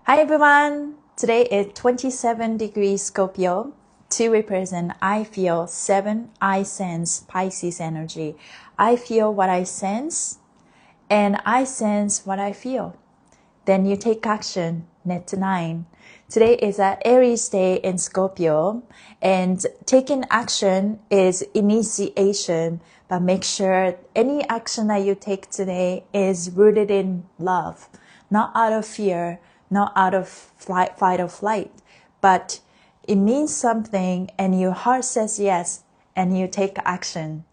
Hi everyone! Today is 27 degrees Scorpio to represent I feel 7 I sense Pisces energy. I feel what I sense and I sense what I feel. Then you take action. Net 9. Today is an Aries day in Scorpio, and taking action is initiation, but make sure any action that you take today is rooted in love, not out of fear, not out of fight or flight, but it means something and your heart says yes and you take action.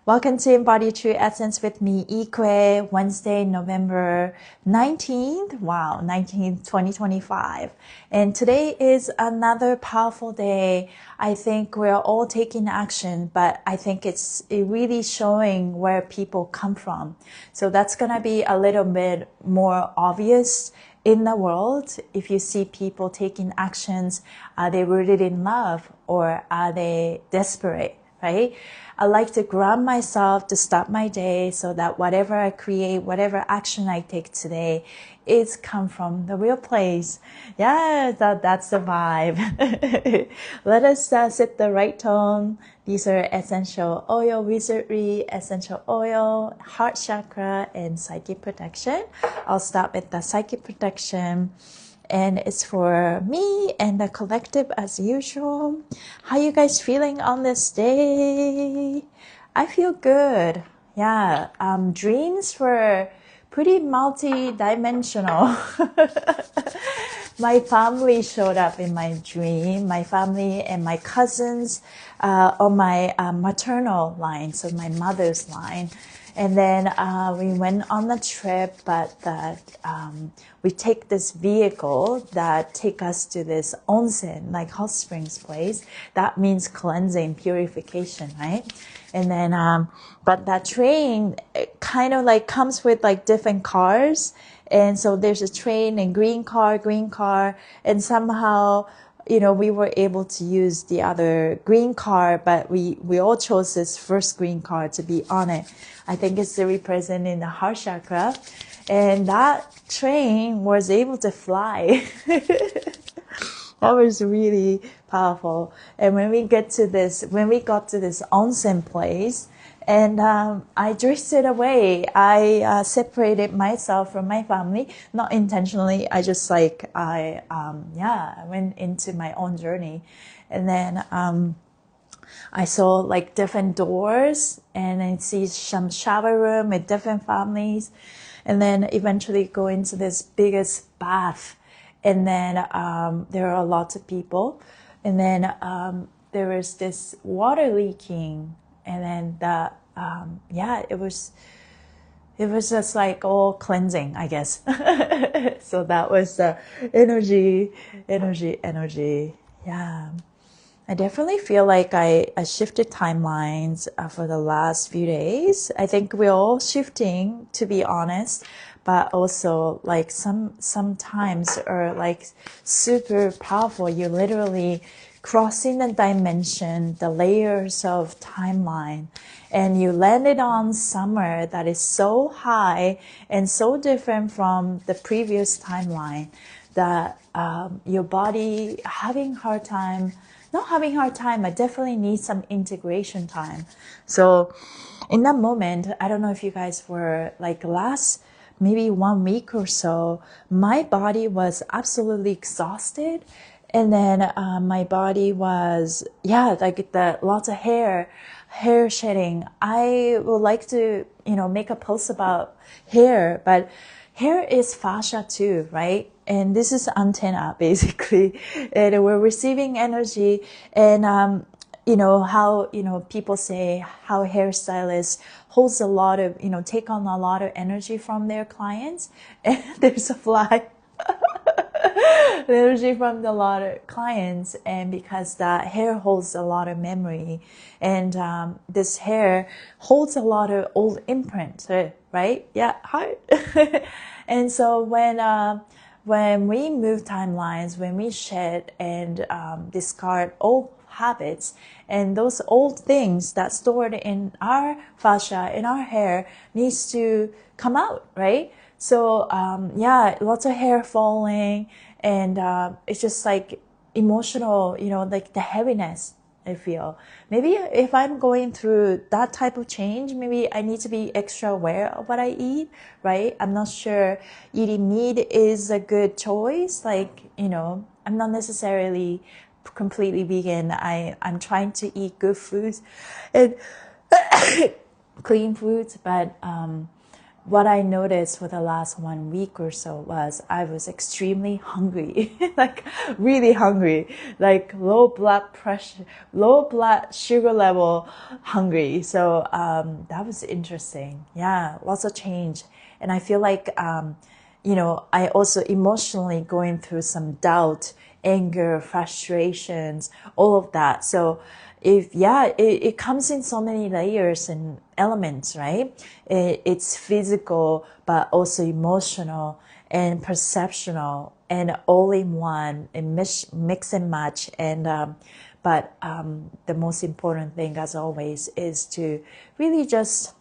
Welcome to Embody True Essence with me, Ikue, Wednesday, November 19th. Wow, 19th, 2025. And today is another powerful day. I think we're all taking action, but I think it's really showing where people come from. So that's going to be a little bit more obvious in the world. If you see people taking actions, are they rooted in love or are they desperate? Right? I like to ground myself to start my day so that whatever I create, whatever action I take today, it's come from the real place. Yeah, that's the vibe. Let us set the right tone. These are essential oil wizardry, essential oil, heart chakra, and psychic protection. I'll start with the psychic protection. And it's for me and the collective as usual. How you guys feeling on this day? I feel good. Yeah, dreams were pretty multi-dimensional. My family showed up in my dream. My family and my cousins on my maternal line, so my mother's line. And then we went on a trip, but we take this vehicle that take us to this onsen, like hot springs place. That means cleansing, purification, right? And then, but that train kind of like comes with like different cars. And so there's a train and green car, and somehow, you know, we were able to use the other green car, but we all chose this first green car to be on it. I think it's representing the heart chakra. And that train was able to fly. That was really powerful. And when we got to this onsen place, and I drifted away. I separated myself from my family, not intentionally. I just I went into my own journey, and then I saw like different doors, and I see some shower room with different families, and then eventually go into this biggest bath, and then there are lots of people, and then there was this water leaking. And then it was just like all cleansing, I guess. So that was the energy. Yeah. I definitely feel like I shifted timelines for the last few days. I think we're all shifting, to be honest, but also like sometimes are like super powerful. You're literally crossing the dimension, the layers of timeline, and you landed on somewhere that is so high and so different from the previous timeline that your body not having hard time, but definitely needs some integration time. So in that moment, I don't know if you guys were like last maybe 1 week or so, my body was absolutely exhausted. And then my body was, like lots of hair shedding. I would like to, make a post about hair, but hair is fascia too, right? And this is antenna basically, and we're receiving energy. And how people say how hairstylists holds a lot of take on a lot of energy from their clients, and there's a fly. Energy from a lot of clients, and because that hair holds a lot of memory, and this hair holds a lot of old imprint, right? Yeah, heart. And so when we move timelines, when we shed and discard old habits, and those old things that stored in our fascia, in our hair, needs to come out, right? So yeah, lots of hair falling, and it's just like emotional, you know, like the heaviness I feel. Maybe if I'm going through that type of change, maybe I need to be extra aware of what I eat, right? I'm not sure eating meat is a good choice. Like, you know, I'm not necessarily completely vegan. I'm trying to eat good foods and clean foods, but what I noticed for the last 1 week or so was I was extremely hungry, like really hungry, like low blood pressure, low blood sugar level hungry. So that was interesting. Yeah, lots of change. And I feel like, you know, I also emotionally going through some doubt, anger, frustrations, all of that. So if, yeah, it comes in so many layers and elements, right? It's physical, but also emotional and perceptual and all in one, and mix and match. And, but the most important thing, as always, is to really just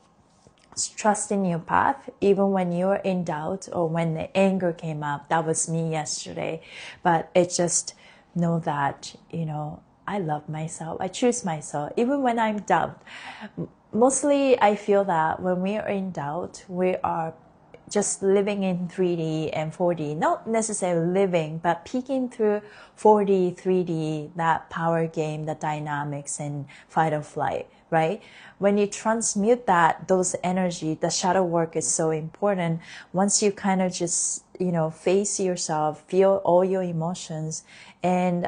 trust in your path, even when you're in doubt or when the anger came up. That was me yesterday. But it's just know that, you know, I love myself. I choose myself, even when I'm doubt. Mostly, I feel that when we are in doubt, we are just living in 3D and 4D, not necessarily living, but peeking through 4D, 3D, that power game, the dynamics and fight or flight, right? When you transmute that, those energy, the shadow work is so important. Once you kind of just, you know, face yourself, feel all your emotions, and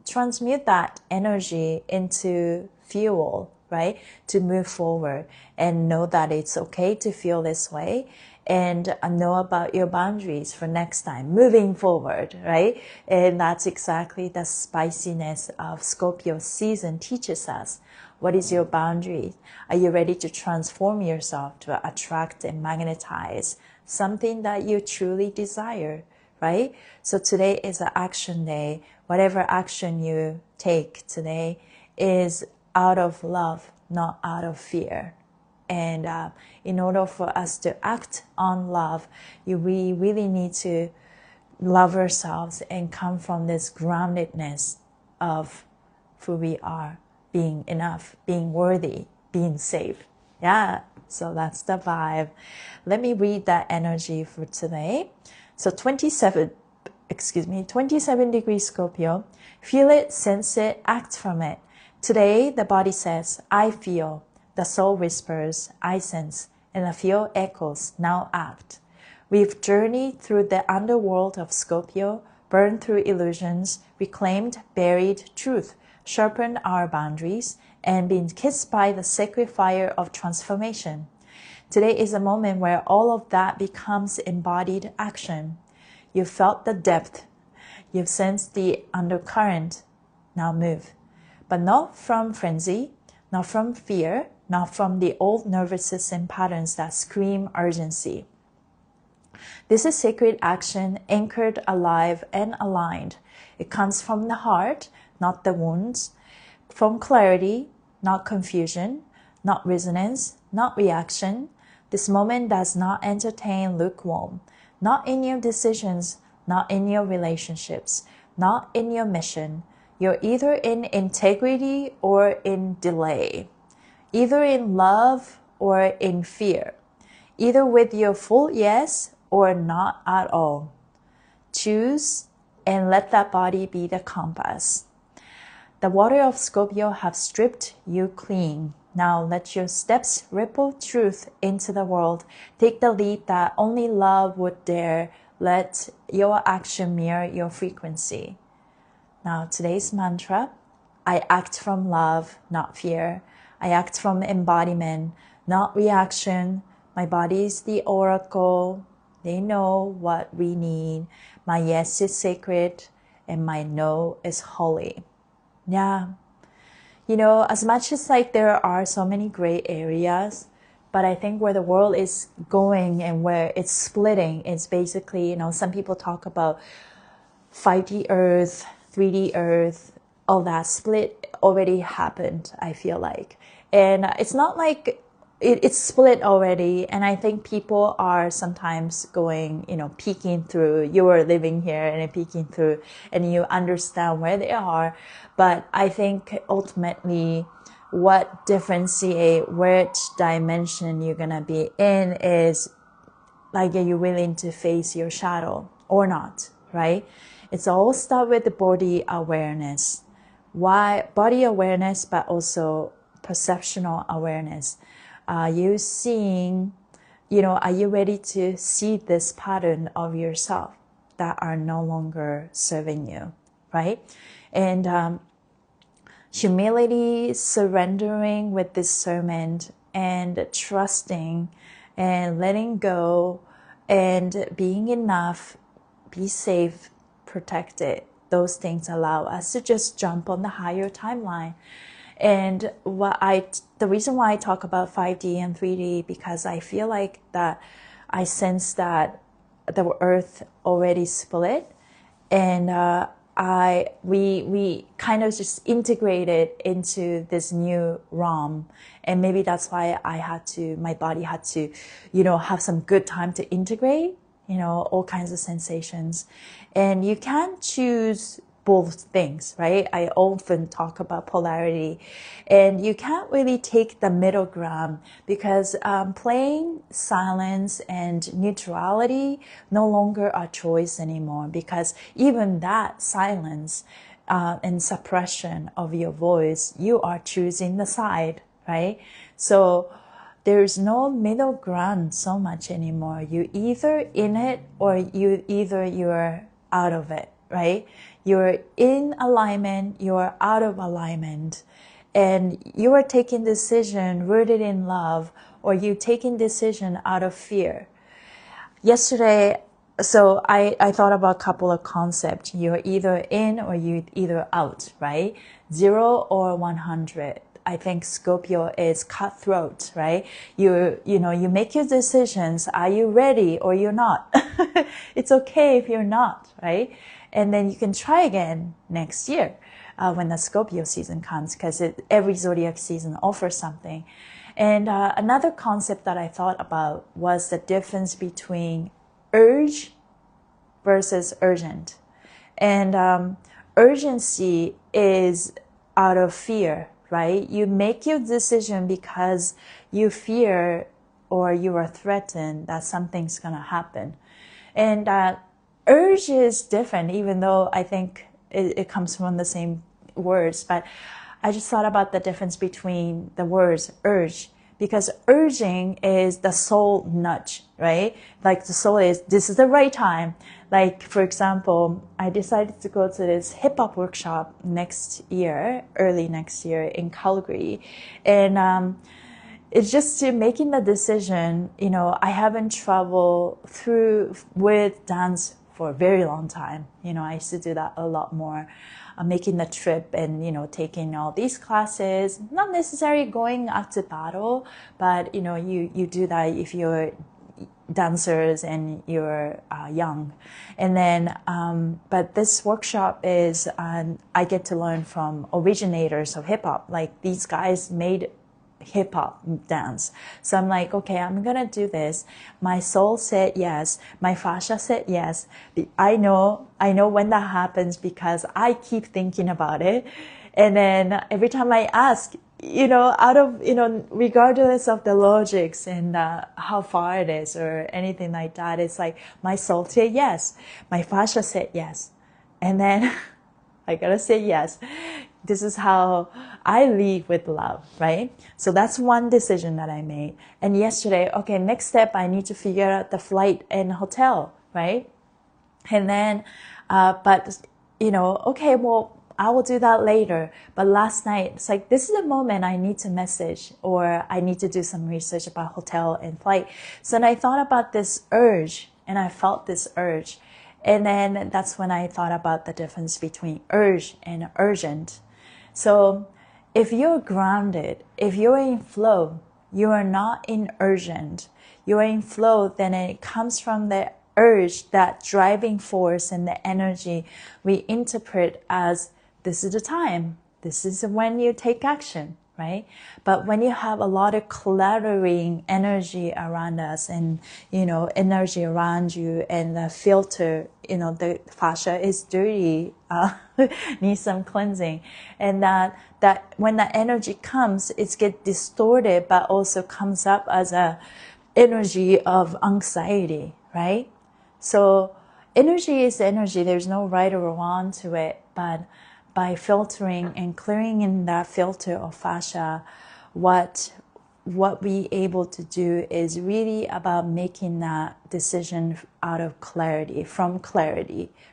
transmute that energy into fuel, right? To move forward and know that it's okay to feel this way, and know about your boundaries for next time, moving forward, right? And that's exactly the spiciness of Scorpio season teaches us. What is your boundary? Are you ready to transform yourself to attract and magnetize something that you truly desire, right? So today is an action day. Whatever action you take today is out of love, not out of fear. And in order for us to act on love, we really need to love ourselves and come from this groundedness of who we are, being enough, being worthy, being safe. Yeah, so that's the vibe. Let me read that energy for today. So 27 degrees Scorpio. Feel it, sense it, act from it. Today, the body says, I feel. The soul whispers, I sense. And the field echoes, now act. We've journeyed through the underworld of Scorpio, burned through illusions, reclaimed buried truth, sharpened our boundaries, and been kissed by the sacred fire of transformation. Today is a moment where all of that becomes embodied action. You've felt the depth. You've sensed the undercurrent. Now move. But not from frenzy, not from fear, not from the old nervous system patterns that scream urgency. This is sacred action anchored, alive, and aligned. It comes from the heart, not the wounds, from clarity, not confusion, not resonance, not reaction. This moment does not entertain lukewarm, not in your decisions, not in your relationships, not in your mission. You're either in integrity or in delay, either in love or in fear, either with your full yes or not at all. Choose and let that body be the compass. The water of Scorpio have stripped you clean. Now let your steps ripple truth into the world. Take the leap that only love would dare. Let your action mirror your frequency. Now today's mantra, I act from love, not fear. I act from embodiment, not reaction. My body is the oracle. They know what we need. My yes is sacred and my no is holy. Yeah. You know, as much as like there are so many gray areas, but I think where the world is going and where it's splitting, it's basically, you know, some people talk about 5D Earth, 3D Earth, all that split already happened, I feel like. And it's not like it's split already. And I think people are sometimes going, peeking through. You are living here and peeking through, and you understand where they are. But I think ultimately what differentiate which dimension you're going to be in is, like, are you willing to face your shadow or not, right? It's all start with the body awareness. Why body awareness, but also perceptual awareness. Are you seeing, are you ready to see this pattern of yourself that are no longer serving you, right? And humility, surrendering with discernment, and trusting and letting go and being enough, be safe, protected. Those things allow us to just jump on the higher timeline. And the reason why I talk about 5D and 3D, because I feel like that I sense that the earth already split, and we kind of just integrated into this new realm. And maybe that's why my body had to, have some good time to integrate, all kinds of sensations. And you can't choose both things, right? I often talk about polarity, and you can't really take the middle ground, because playing silence and neutrality no longer a choice anymore, because even that silence and suppression of your voice, you are choosing the side, right? So there's no middle ground so much anymore. You either in it or you're out of it, right? You're in alignment, you're out of alignment, and you are taking decision rooted in love, or you taking decision out of fear. Yesterday, so I thought about a couple of concepts. You're either in or you're either out, right? 0 or 100. I think Scorpio is cutthroat, right? You make your decisions. Are you ready or you're not? It's okay if you're not, right? And then you can try again next year when the Scorpio season comes, because every zodiac season offers something. And another concept that I thought about was the difference between urge versus urgent. And urgency is out of fear, right? You make your decision because you fear or you are threatened that something's going to happen. And urge is different, even though I think it comes from the same words. But I just thought about the difference between the words urge, because urging is the soul nudge, right? Like the soul is, this is the right time. Like, for example, I decided to go to this hip hop workshop early next year in Calgary. And it's just to making the decision, I haven't traveled through with dance for a very long time. I used to do that a lot more. Making the trip and, taking all these classes, not necessarily going out to battle, but, you do that if you're dancers and you're young. And then, but this workshop is, I get to learn from originators of hip hop. Like, these guys made hip hop dance. So I'm like, okay, I'm gonna do this. My soul said yes. My fascia said yes. I know when that happens, because I keep thinking about it. And then every time I ask, out of, regardless of the logics and how far it is or anything like that, it's like my soul said yes. My fascia said yes. And then I gotta say yes. This is how I leave with love, right? So that's one decision that I made. And yesterday, okay, next step, I need to figure out the flight and hotel, right? And then, okay, well, I will do that later. But last night, it's like, this is the moment I need to message, or I need to do some research about hotel and flight. So then I thought about this urge, and I felt this urge. And then that's when I thought about the difference between urge and urgent. So if you're grounded, if you're in flow, you are not in urgent. You're in flow, then it comes from the urge, that driving force and the energy we interpret as, this is the time. This is when you take action, right? But when you have a lot of cluttering energy around us and, energy around you and the filter, the fascia is dirty, needs some cleansing. And that when that energy comes, it gets distorted, but also comes up as a energy of anxiety, right? So energy is energy. There's no right or wrong to it, but by filtering and clearing in that filter of fascia, what we able to do is really about making that decision out of clarity,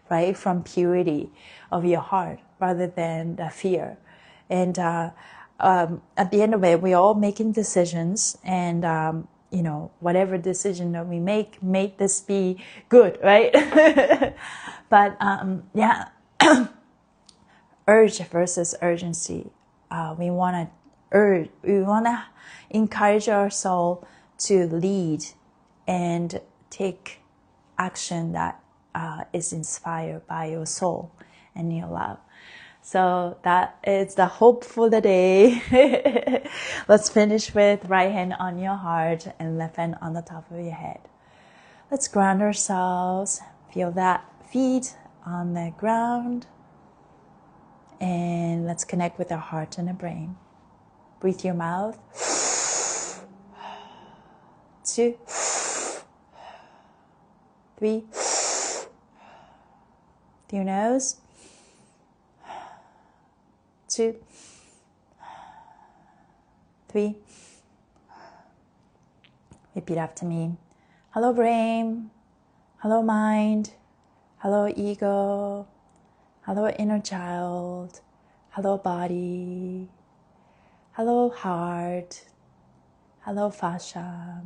right? From purity of your heart rather than the fear. And at the end of it, we're all making decisions, and whatever decision that we make this be good, right? But yeah. Urge versus urgency. We want to encourage our soul to lead and take action that is inspired by your soul and your love. So that is the hope for the day. Let's finish with right hand on your heart and left hand on the top of your head. Let's ground ourselves. Feel that feet on the ground. And let's connect with our heart and the brain. Breathe through your mouth. 2, 3. Through your nose. 2, 3. Repeat after me. Hello, brain. Hello, mind. Hello, ego. Hello, inner child. Hello, body. Hello, heart. Hello, fascia.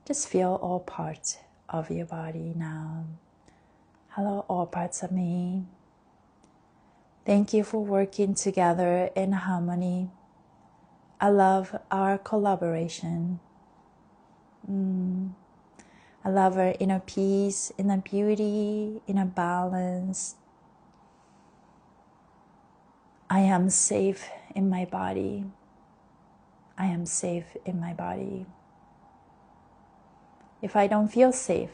Just feel all parts of your body now. Hello, all parts of me. Thank you for working together in harmony. I love our collaboration. I love our inner peace, inner beauty, inner balance. I am safe in my body. I am safe in my body. If I don't feel safe,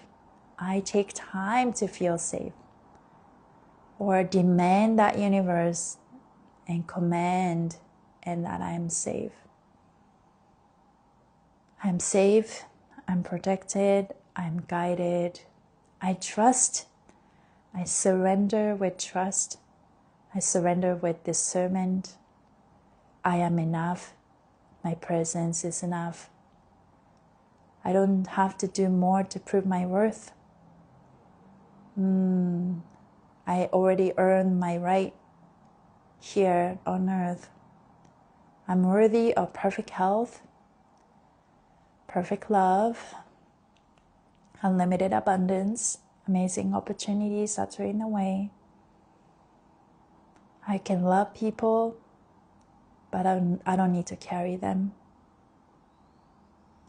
I take time to feel safe, or demand that universe and command and that I am safe. I'm safe, I'm protected, I'm guided. I trust. I surrender with trust. I surrender with discernment. I am enough. My presence is enough. I don't have to do more to prove my worth. I already earned my right here on earth. I'm worthy of perfect health, perfect love, unlimited abundance, amazing opportunities that are in the way. I can love people, but I don't need to carry them.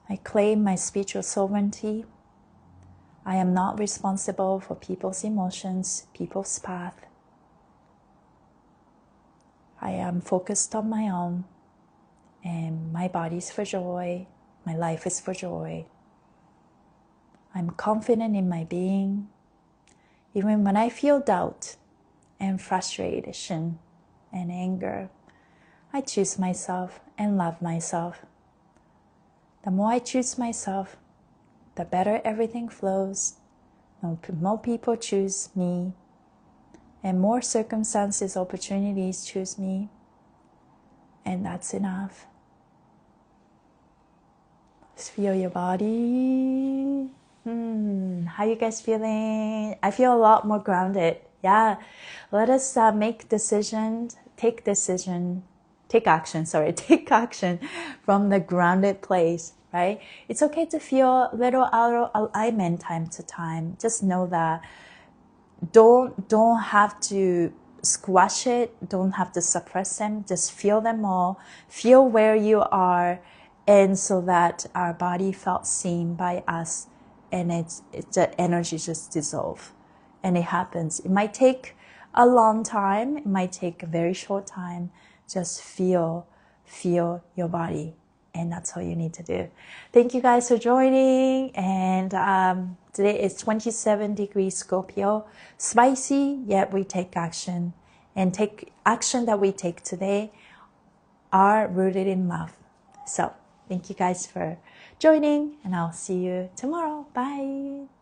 I claim my spiritual sovereignty. I am not responsible for people's emotions, people's path. I am focused on my own, and my body is for joy, my life is for joy. I'm confident in my being. Even when I feel doubt and frustration and anger, I choose myself and love myself. The more I choose myself, the better everything flows. More people choose me, and more circumstances, opportunities choose me, and that's enough. Just feel your body. How you guys feeling? I feel a lot more grounded. Yeah, let us take action from the grounded place, right? It's okay to feel a little out of alignment time to time. Just know that don't have to squash it, don't have to suppress them, just feel them all, feel where you are, and so that our body felt seen by us, and it's the energy just dissolve, and it happens. It might take a long time, it might take a very short time, Just feel your body. And that's all you need to do. Thank you guys for joining. And today is 27 degrees Scorpio. Spicy, yet we take action. And take action that we take today are rooted in love. So thank you guys for joining. And I'll see you tomorrow. Bye.